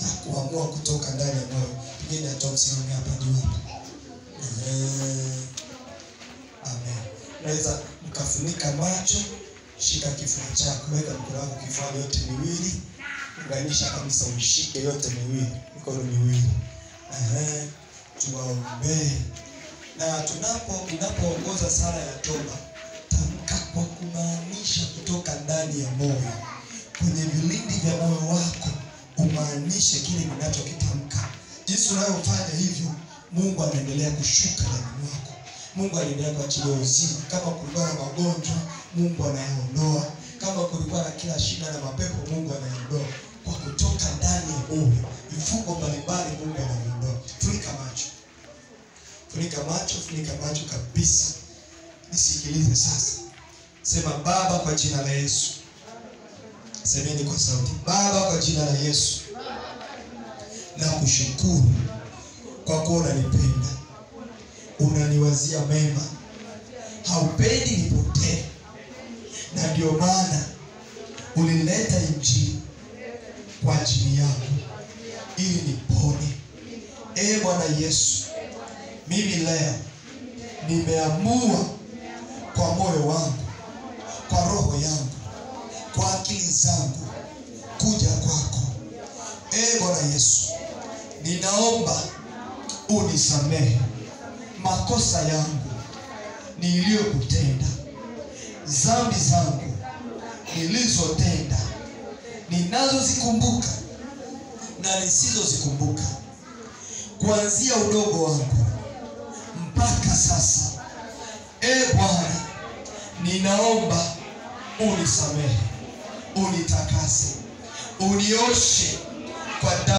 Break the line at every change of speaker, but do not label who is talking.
ya kuamua kutoka ndani ya moyo. Pengine atomsimamia hapa juu. Amen. Naweza mkafunika macho, shika kifua chako, weka mkono wako kifua yote miwili, unganisha kabisa, ushike yote miwili, mikono miwili. Tuwaombee. Na unapoongoza sala ya toba, tamka kwa kumaanisha kutoka ndani ya moyo. Kwenye vilindi vya moyo wako umaanishe kile unachokitamka. Jinsi unayofanya hivyo, Mungu anaendelea kushuka ndani mwako. Mungu anaendelea kuachilia uzima. Kama kulikuwa na magonjwa, Mungu anayaondoa. Kama kulikuwa na kila shida na mapepo, Mungu anayaondoa. Kwa kutoka ndani ya moyo, vifungo mbalimbali Mungu anaondoa. Funika macho. Funika macho kabisa. Nisikilize sasa. Sema, Baba, kwa jina la Yesu. Semeni kwa sauti. Baba, kwa jina la Yesu, nakushukuru kwa kuwa unanipenda. Unaniwazia mema. Haupendi nipotee. Na ndio maana ulileta Injili kwa ajili yangu ili nipone. Bwana Yesu, mimi leo nimeamua kwa moyo wangu, kwa roho yangu, kwa akili zangu kuja kwako. Bwana Yesu, ninaomba unisamehe makosa yangu niliyokutenda, dhambi zangu nilizotenda, ninazozikumbuka na nisizozikumbuka, kuanzia udogo wangu mpaka sasa. Bwana, ninaomba unisamehe, unitakase, unioshe